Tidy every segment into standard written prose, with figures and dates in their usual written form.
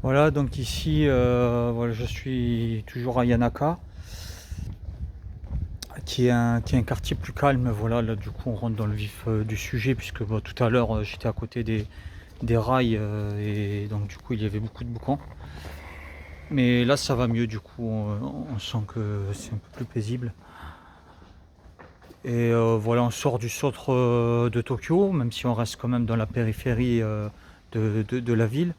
Voilà, donc ici, voilà, je suis toujours à Yanaka, qui est un quartier plus calme. Voilà, là, du coup, on rentre dans le vif du sujet, puisque bah, tout à l'heure, j'étais à côté des rails, et donc, du coup, il y avait beaucoup de boucans. Mais là, ça va mieux, du coup, on sent que c'est un peu plus paisible. Et voilà, on sort du centre de Tokyo, même si on reste quand même dans la périphérie de la ville.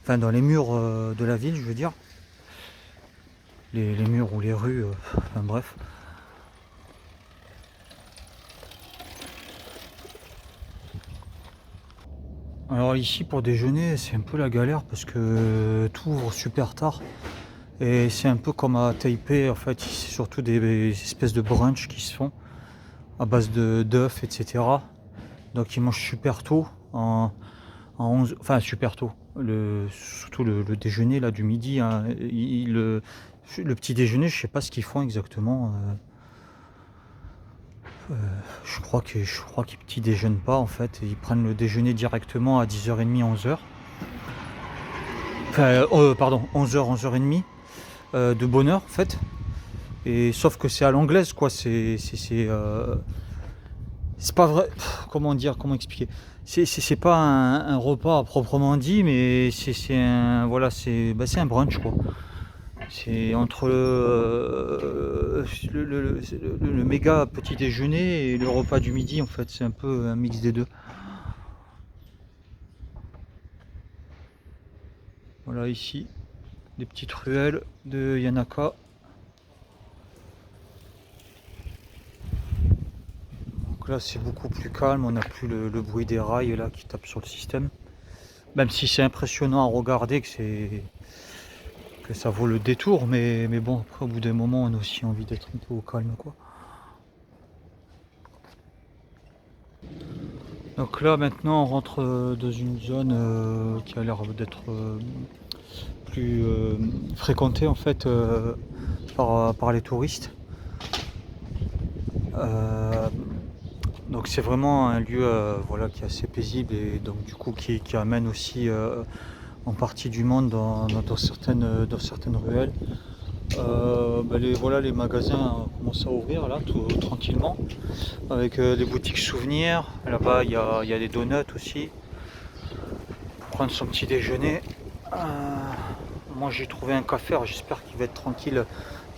Enfin, dans les murs de la ville, je veux dire. Les murs ou les rues, enfin bref. Alors ici pour déjeuner c'est un peu la galère parce que tout ouvre super tard et c'est un peu comme à Taipei en fait, c'est surtout des espèces de brunch qui se font à base de d'œufs etc. Donc ils mangent super tôt en 11, enfin super tôt, surtout le déjeuner là du midi, hein. Le petit déjeuner je sais pas ce qu'ils font exactement. Je crois qu'ils petit déjeunent pas en fait, ils prennent le déjeuner directement à 10h30, 11h. Enfin, pardon, 11h, 11h30 de bonne heure en fait. Et sauf que c'est à l'anglaise quoi, c'est pas vrai. Comment dire, comment expliquer? C'est pas un repas à proprement dit, mais c'est un voilà, c'est un brunch quoi. C'est entre le méga petit déjeuner et le repas du midi en fait, c'est un peu un mix des deux. Voilà ici, des petites ruelles de Yanaka. Donc là c'est beaucoup plus calme, on n'a plus le bruit des rails là qui tapent sur le système. Même si c'est impressionnant à regarder que ça vaut le détour, mais bon après au bout d'un moment on a aussi envie d'être un peu au calme quoi. Donc là maintenant on rentre dans une zone qui a l'air d'être plus fréquentée en fait par les touristes. Euh, Donc c'est vraiment un lieu voilà, qui est assez paisible et donc du coup qui amène aussi en partie du monde dans certaines ruelles. Voilà, les magasins commencent à ouvrir là tranquillement avec des boutiques souvenirs. Là-bas il y a des donuts aussi pour prendre son petit déjeuner. Euh, Moi j'ai trouvé un café, alors j'espère qu'il va être tranquille,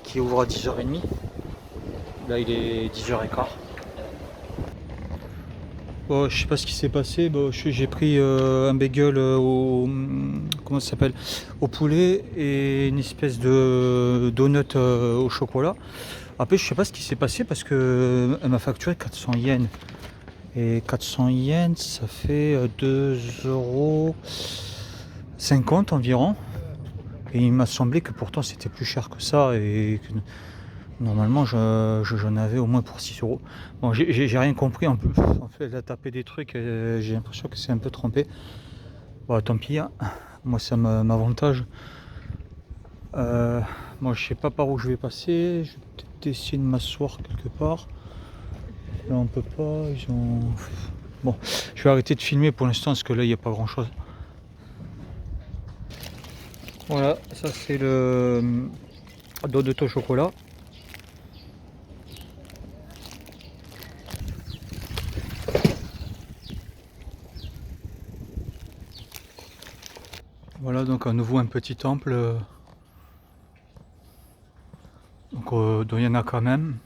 qui ouvre à 10h30. Là il est 10h15. Bon, je sais pas ce qui s'est passé. Bon, j'ai pris un bagel comment ça s'appelle, au poulet et une espèce de donut au chocolat. Après, je sais pas ce qui s'est passé parce que elle m'a facturé 400 yens. Et 400 yens, ça fait 2,50 € environ. Et il m'a semblé que pourtant c'était plus cher que ça et que normalement, j'en avais au moins pour 6 €. Bon, j'ai rien compris. En fait, elle a tapé des trucs. J'ai l'impression que c'est un peu trompé. Bon, tant pis, hein. Moi, ça m'avantage. Euh, Moi, je sais pas par où je vais passer. Je vais peut-être essayer de m'asseoir quelque part. Là, on peut pas. Ils ont. Bon, je vais arrêter de filmer pour l'instant parce que là, il n'y a pas grand-chose. Voilà, ça c'est le donut au chocolat. Voilà, donc à nouveau un petit temple. Donc, il y en a quand même.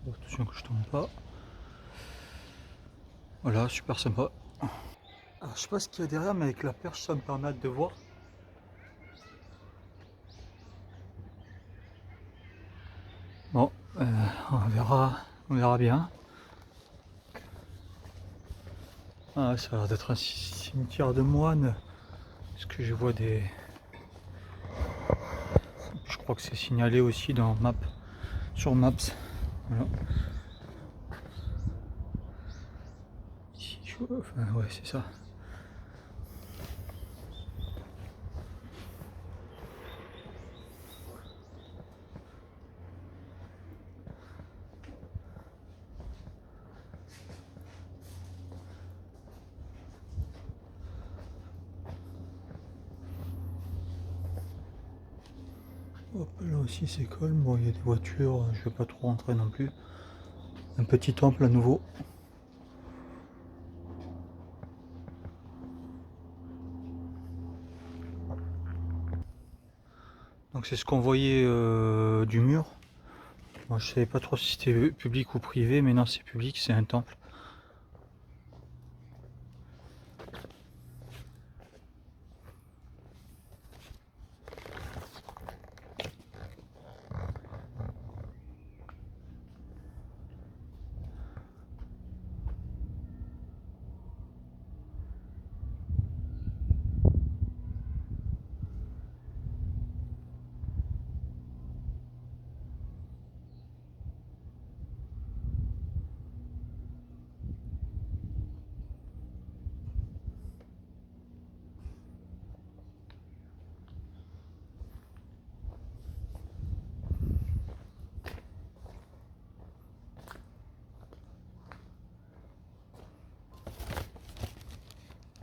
Attention que je tombe pas. Voilà, super sympa. Alors, je sais pas ce qu'il y a derrière, mais avec la perche, ça me permet de voir. Bon, on verra bien. Ah, ça a l'air d'être un cimetière de moines. Parce que je vois des. Je crois que c'est signalé aussi dans Map, sur Maps. Voilà. Ici, enfin, ouais, c'est ça. Hop, là aussi c'est calme, bon il y a des voitures, je vais pas trop rentrer non plus. Un petit temple à nouveau. Donc c'est ce qu'on voyait du mur. Moi je savais pas trop si c'était public ou privé, mais non c'est public, c'est un temple.